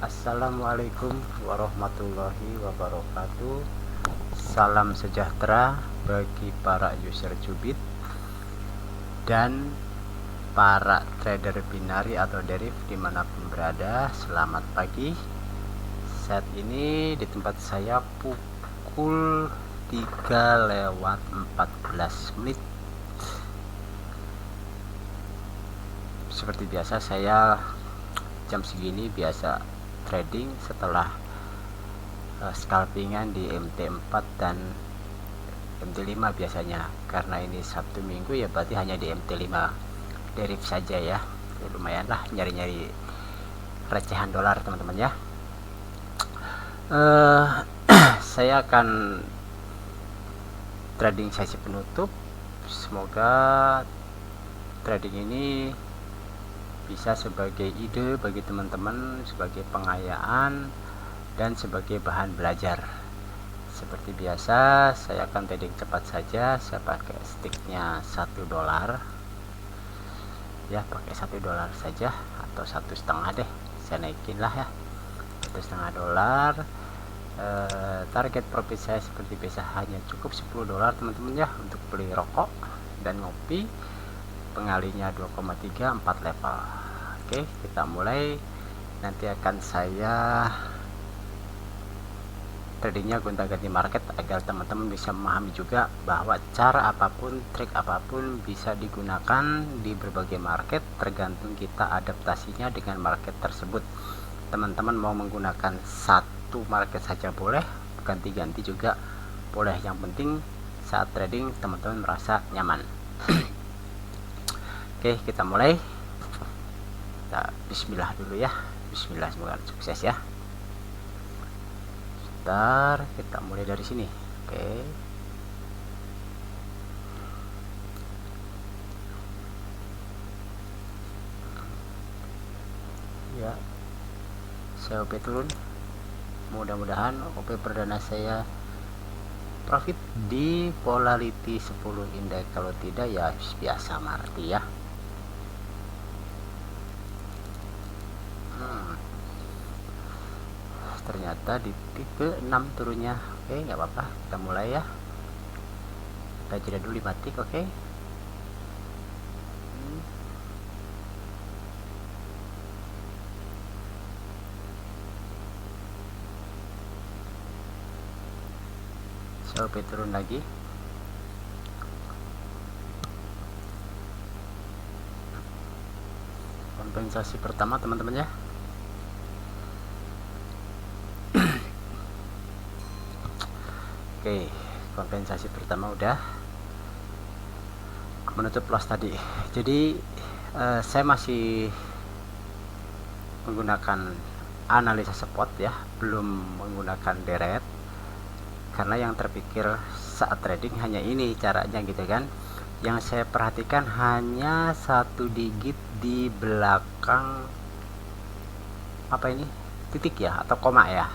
Assalamualaikum warahmatullahi wabarakatuh. Salam sejahtera bagi para user Cubit dan para trader binari atau deriv dimanapun berada. Selamat pagi. Saat ini di tempat saya pukul 3:14. Seperti biasa, saya jam segini biasa trading setelah scalpingan di MT4 dan MT5 biasanya. Karena ini Sabtu Minggu ya berarti hanya di MT5 deriv saja ya. Lumayan lah nyari-nyari recehan dolar teman-teman ya. Saya akan trading sesi penutup. Semoga trading ini bisa sebagai ide bagi teman-teman, sebagai pengayaan dan sebagai bahan belajar. Seperti biasa, saya akan trading cepat saja. Saya pakai sticknya $1 ya, pakai $1 saja atau 1,5 deh, saya naikin lah ya, $1,5. Target profit saya seperti biasa hanya cukup $10 teman-teman ya, untuk beli rokok dan ngopi. Pengalinya 2,3 4 level. Oke, kita mulai. Nanti akan saya tradingnya gonta-ganti market agar teman-teman bisa memahami juga bahwa cara apapun, trik apapun bisa digunakan di berbagai market, tergantung kita adaptasinya dengan market tersebut. Teman-teman mau menggunakan satu market saja boleh, ganti-ganti juga boleh. Yang penting saat trading teman-teman merasa nyaman. Oke, kita mulai. Kita bismillah dulu ya. Bismillah, semoga sukses ya. Sebentar, kita mulai dari sini. Oke. Ya. Saya OP turun. Mudah-mudahan OP perdana saya profit di polarity 10 indeks. Kalau tidak ya biasa mati ya. Ternyata di titik 6 turunnya. Oke, nggak apa-apa, kita mulai ya. Kita jeda dulu 5 titik. Oke. Sampai turun lagi. Kompensasi pertama teman-teman ya. Oke, kompensasi pertama udah menutup loss tadi. Jadi saya masih menggunakan analisa spot ya, belum menggunakan deret, karena yang terpikir saat trading hanya ini caranya gitu kan. Yang saya perhatikan hanya satu digit di belakang apa ini, titik ya atau koma ya,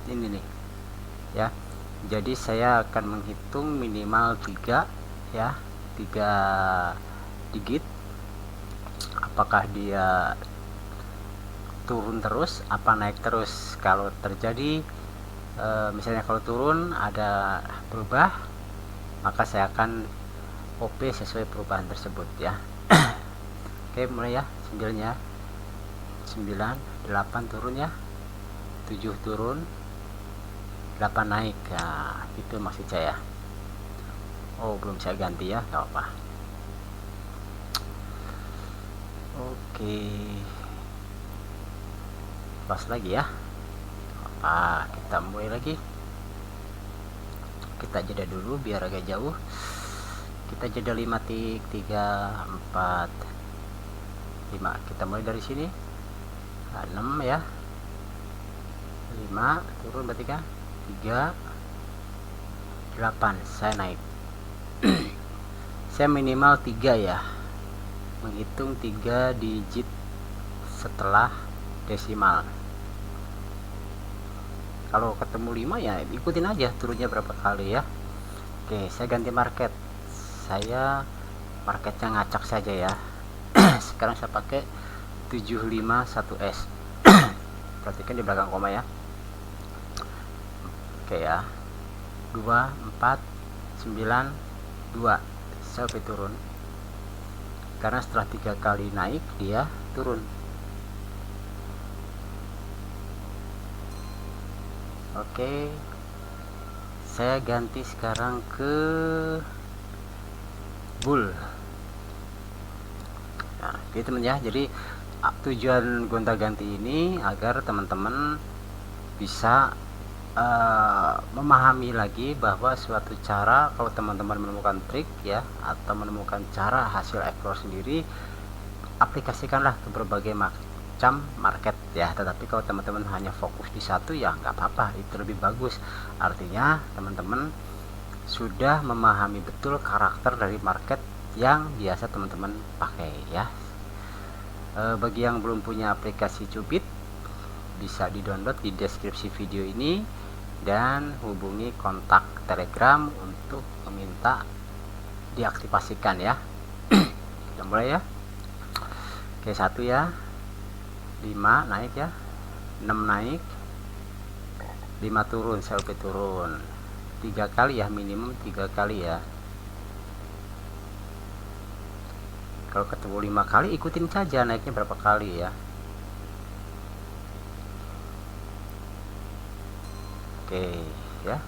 ini nih ya. Jadi saya akan menghitung minimal 3 ya, 3 digit. Apakah dia turun terus apa naik terus. Kalau terjadi misalnya kalau turun ada berubah, maka saya akan OP sesuai perubahan tersebut ya. Oke, mulai ya. 9 ya, 9, 8 turun ya, 7 turun, 8 naik. Nah, itu maksud saya. Oh, belum saya ganti ya, gak apa. Oke, pas lagi ya. Apa, kita mulai lagi. Kita jeda dulu biar agak jauh. Kita jeda 5 tik, 3, 4, 5. Kita mulai dari sini. 6 ya, 5 turun berarti kan, 3, 8 saya naik. Saya minimal 3 ya, menghitung 3 digit setelah desimal. Kalau ketemu 5 ya ikutin aja turunnya berapa kali ya. Oke, saya ganti market. Saya marketnya ngacak saja ya. Sekarang saya pakai 751S. perhatikan di belakang koma ya. Oke ya, 2 4 9 2 sell turun, karena setelah 3 kali naik dia turun. Oke, saya ganti sekarang ke bull. Nah, gitu teman ya. Jadi tujuan gonta-ganti ini agar teman-teman bisa memahami lagi bahwa suatu cara, kalau teman-teman menemukan trik ya, atau menemukan cara hasil explore sendiri, aplikasikanlah ke berbagai macam market ya. Tetapi kalau teman-teman hanya fokus di satu ya nggak apa-apa, itu lebih bagus. Artinya teman-teman sudah memahami betul karakter dari market yang biasa teman-teman pakai ya. Bagi yang belum punya aplikasi Cubit, bisa di-download di deskripsi video ini dan hubungi kontak Telegram untuk meminta diaktifasikan ya. Kita mulai ya. Oke, 1 ya, 5 naik ya, 6 naik, 5 turun, CLP turun 3 kali ya, minimum 3 kali ya. Kalau ketemu 5 kali ikutin saja naiknya berapa kali ya. Oke ya,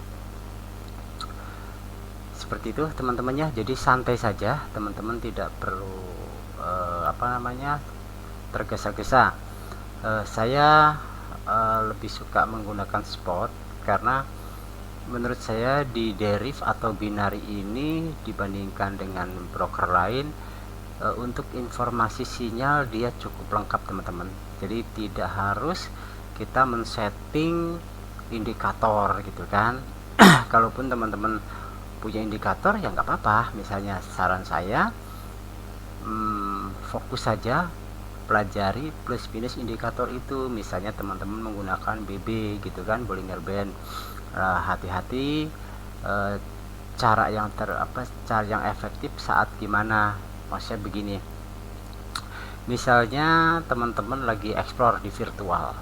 seperti itu teman-temannya. Jadi santai saja, teman-teman tidak perlu tergesa-gesa. Saya lebih suka menggunakan spot karena menurut saya di deriv atau binary ini dibandingkan dengan broker lain, untuk informasi sinyal dia cukup lengkap teman-teman. Jadi tidak harus kita men-setting indikator gitu kan. Kalaupun teman-teman punya indikator ya nggak apa-apa. Misalnya saran saya, fokus saja pelajari plus minus indikator itu. Misalnya teman-teman menggunakan BB gitu kan, Bollinger Band, hati-hati cara yang cara yang efektif saat gimana. Maksudnya begini, misalnya teman-teman lagi explore di virtual,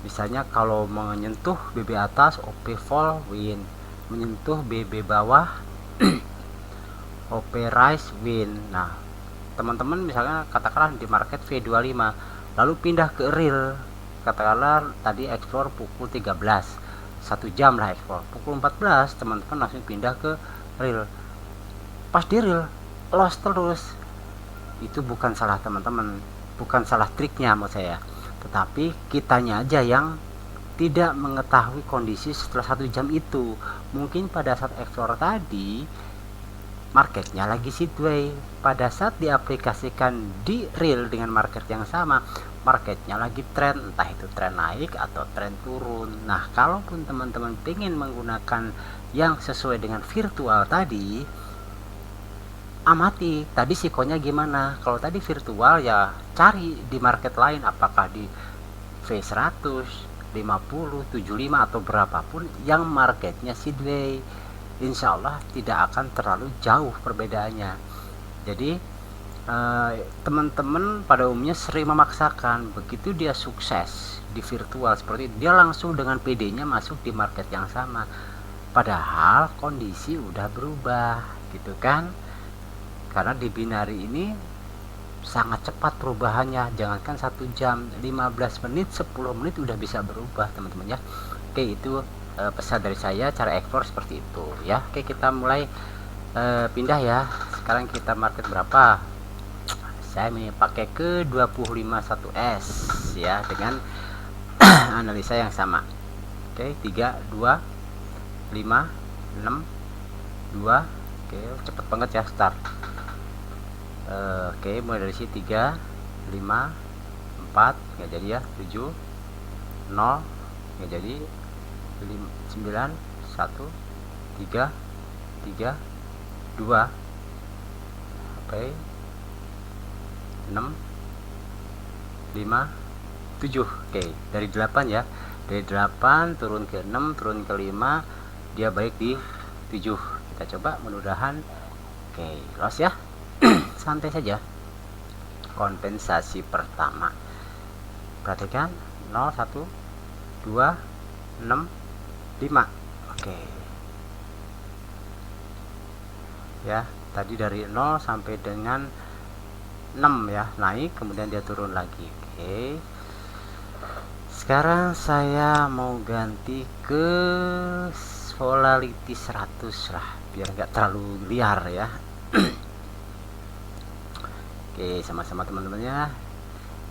misalnya kalau menyentuh BB atas OP fall win, menyentuh BB bawah OP rise win. Nah teman-teman misalnya katakanlah di market V25 lalu pindah ke real, katakanlah tadi explore pukul 13, 1 jam lah explore, pukul 14 teman-teman langsung pindah ke real. Pas di real loss terus, itu bukan salah teman-teman, bukan salah triknya maksud saya, tetapi kitanya aja yang tidak mengetahui kondisi setelah 1 jam itu. Mungkin pada saat explore tadi marketnya lagi sideway, pada saat diaplikasikan di real dengan market yang sama, marketnya lagi trend, entah itu trend naik atau trend turun. Nah kalaupun teman-teman ingin menggunakan yang sesuai dengan virtual tadi, amati tadi sikonya gimana. Kalau tadi virtual ya cari di market lain, apakah di V100, 50, 75 atau berapapun yang marketnya sideway, insya Allah tidak akan terlalu jauh perbedaannya. Jadi teman-teman pada umumnya sering memaksakan, begitu dia sukses di virtual seperti itu, dia langsung dengan PD-nya masuk di market yang sama, padahal kondisi udah berubah gitu kan. Karena di binary ini sangat cepat perubahannya, jangankan 1 jam, 15 menit, 10 menit udah bisa berubah teman-teman ya. Oke, itu pesan dari saya, cara explore seperti itu ya. Oke, kita mulai pindah ya. Sekarang kita market berapa? Saya mau pakai ke 251S ya, dengan analisa yang sama. Oke, 3 2 5 6 2. Oke, cepet banget ya start. Oke, mulai dari sini 3 5 4 nggak jadi ya, 7 0 nggak jadi, 9 1 3 3 2. Oke, 6 5 7. Oke, dari 8 ya, dari 8 turun ke 6, turun ke 5, dia balik di 7. Kita coba, mudah-mudahan oke loss ya. Santai saja. Kompensasi pertama, perhatikan 0 1 2 6 5. Oke ya, tadi dari 0 sampai dengan 6 ya, naik, kemudian dia turun lagi. Oke, sekarang saya mau ganti ke volatility 100 lah, biar nggak terlalu liar ya. Oke, sama-sama teman-temannya.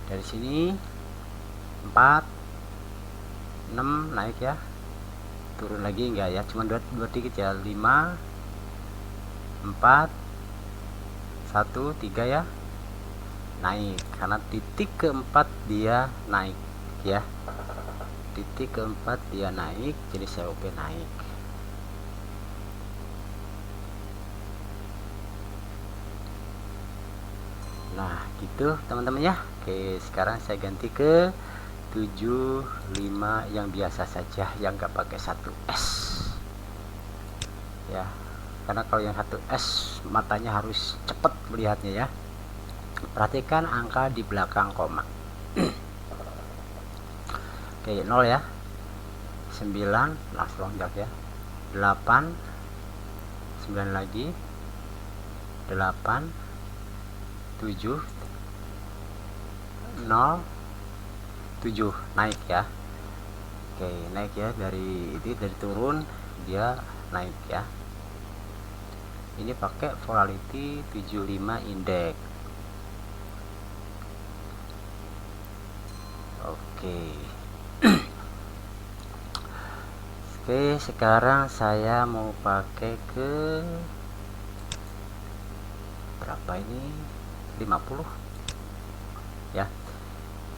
Dari sini 4 6 naik ya, turun lagi enggak ya, cuma dua dikit ya, 5 4 1 3 ya, naik karena titik keempat dia naik ya, titik keempat dia naik, jadi saya OP naik. Nah gitu teman-teman ya. Oke, sekarang saya ganti ke 75 yang biasa saja, yang nggak pakai 1S ya, karena kalau yang 1S matanya harus cepat melihatnya ya. Perhatikan angka di belakang koma. Oke, 0 ya, 9 langsung lonjak ya, 8 9 lagi, 8 7 0 7 naik ya. Oke, naik ya, dari turun dia naik ya. Ini pakai volatility 75 indeks. Oke. Oke, sekarang saya mau pakai ke berapa ini, 50 ya.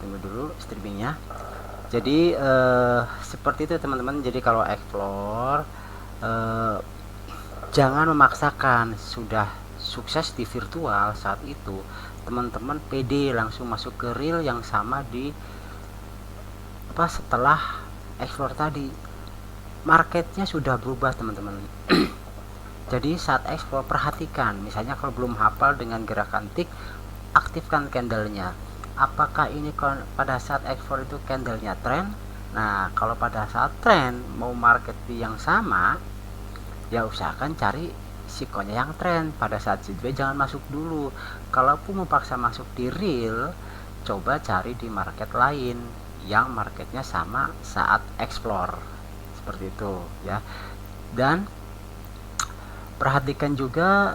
Tunggu dulu streamingnya. Jadi seperti itu teman-teman. Jadi kalau explore jangan memaksakan. Sudah sukses di virtual saat itu, teman-teman PD langsung masuk ke real yang sama di setelah explore tadi. Marketnya sudah berubah teman-teman. Jadi saat explore perhatikan, misalnya kalau belum hafal dengan gerakan tick, aktifkan candlenya. Apakah ini pada saat explore itu candlenya trend? Nah, kalau pada saat trend mau market di yang sama, ya usahakan cari sikonya yang trend. Pada saat sideways jangan masuk dulu. Kalaupun mau paksa masuk di real, coba cari di market lain yang marketnya sama saat explore, seperti itu ya. Dan perhatikan juga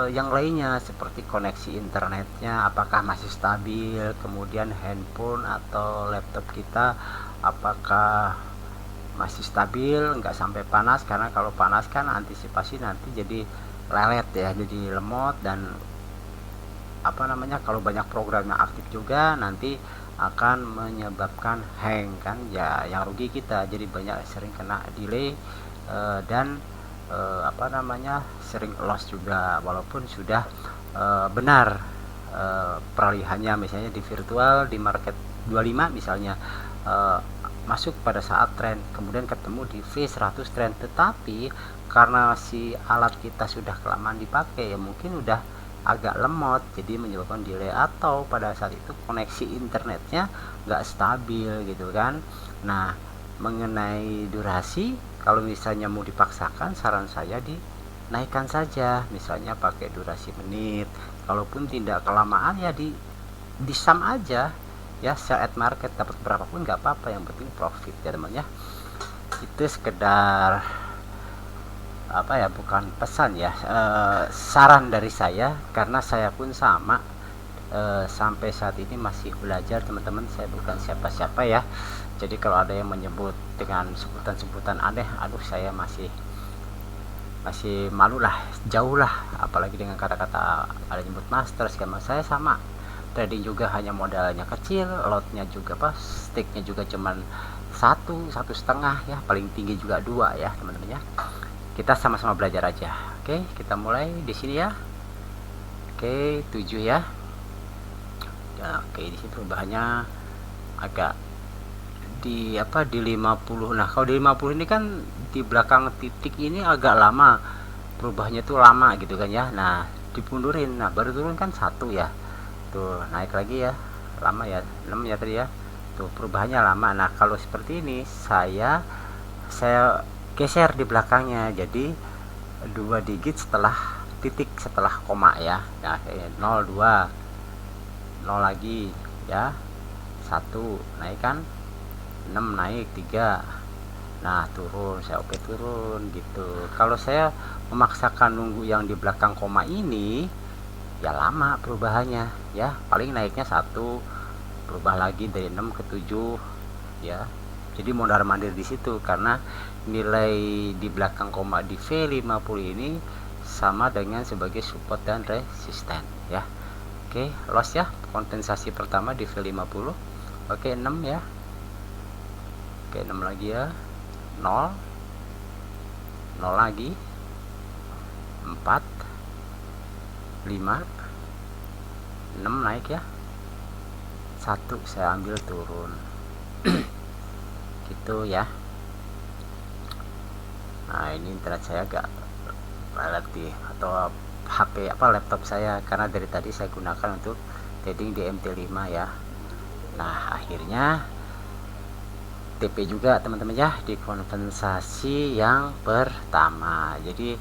yang lainnya, seperti koneksi internetnya apakah masih stabil, kemudian handphone atau laptop kita apakah masih stabil, nggak sampai panas, karena kalau panas kan antisipasi nanti jadi lelet ya, jadi lemot, dan kalau banyak program yang aktif juga nanti akan menyebabkan hang kan ya, yang rugi kita, jadi banyak sering kena delay dan sering loss juga, walaupun sudah benar peralihannya, misalnya di virtual di market 25 misalnya masuk pada saat tren, kemudian ketemu di V100 tren, tetapi karena si alat kita sudah kelamaan dipakai ya mungkin udah agak lemot, jadi menyebabkan delay, atau pada saat itu koneksi internetnya nggak stabil gitu kan. Nah, mengenai durasi, kalau misalnya mau dipaksakan, saran saya dinaikkan saja, misalnya pakai durasi menit. Kalaupun tidak kelamaan ya di sum aja ya, sell at market, dapat berapapun nggak apa-apa, yang penting profit ya teman ya. Itu sekedar bukan pesan ya, saran dari saya, karena saya pun sama sampai saat ini masih belajar teman-teman. Saya bukan siapa-siapa ya, jadi kalau ada yang menyebut dengan sebutan-sebutan aneh, aduh saya masih malu lah, jauh lah, apalagi dengan kata-kata ada nyebut master skema. Saya sama trading juga, hanya modalnya kecil, lotnya juga sticknya juga cuman 1,5 ya, paling tinggi juga 2 ya teman-teman ya. Kita sama-sama belajar aja. Oke, kita mulai di sini ya. Oke, 7 ya. Nah, oke, di sini perubahannya agak di 50. Nah, kalau di 50 ini kan di belakang titik ini agak lama perubahannya tuh, lama gitu kan ya. Nah, dipundurin, nah baru turun kan 1 ya, tuh naik lagi ya, lama ya, 6 ya tadi ya, tuh perubahannya lama. Nah kalau seperti ini saya geser di belakangnya, jadi 2 digit setelah titik, setelah koma ya. Nah 02, 0 lagi ya, 1 naik kan, 6 naik, 3 nah turun, saya oke turun gitu. Kalau saya memaksakan nunggu yang di belakang koma ini ya lama perubahannya ya, paling naiknya 1, berubah lagi dari 6 ke 7 ya. Jadi mondar mandir di situ karena nilai di belakang koma di V50 ini sama dengan sebagai support dan resisten ya. Oke, loss ya, kompensasi pertama di V50. Oke, 6 ya. Oke, 6 lagi ya. 0 0 lagi, 4 5 6 naik ya, 1 saya ambil turun gitu ya. Nah ini internet saya agak relatif atau HP laptop saya, karena dari tadi saya gunakan untuk trading di MT5 ya. Nah akhirnya TP juga teman-teman ya di kompensasi yang pertama. Jadi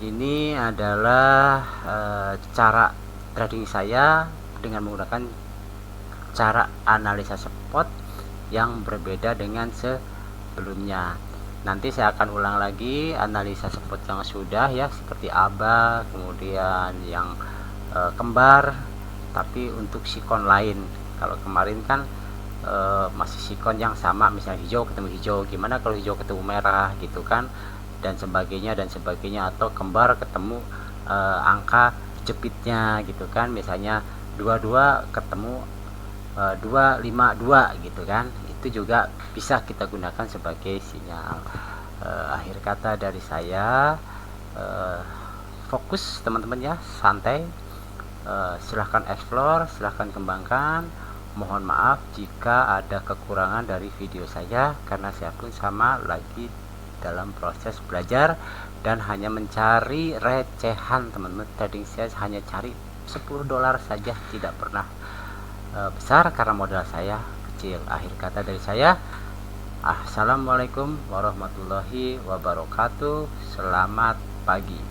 ini adalah cara trading saya dengan menggunakan cara analisa spot yang berbeda dengan sebelumnya. Nanti saya akan ulang lagi analisa spot yang sudah ya, seperti ABA, kemudian yang kembar, tapi untuk sikon lain. Kalau kemarin kan masih sikon yang sama, misalnya hijau ketemu hijau, gimana kalau hijau ketemu merah gitu kan, dan sebagainya atau kembar ketemu angka jepitnya gitu kan, misalnya 22 ketemu 252 gitu kan, itu juga bisa kita gunakan sebagai sinyal. Akhir kata dari saya, fokus teman-teman ya, santai, silahkan explore, silahkan kembangkan. Mohon maaf jika ada kekurangan dari video saya, karena saya pun sama lagi dalam proses belajar dan hanya mencari recehan teman-teman. Trading saya hanya cari $10 saja, tidak pernah besar karena modal saya kecil. Akhir kata dari saya, assalamualaikum warahmatullahi wabarakatuh. Selamat pagi.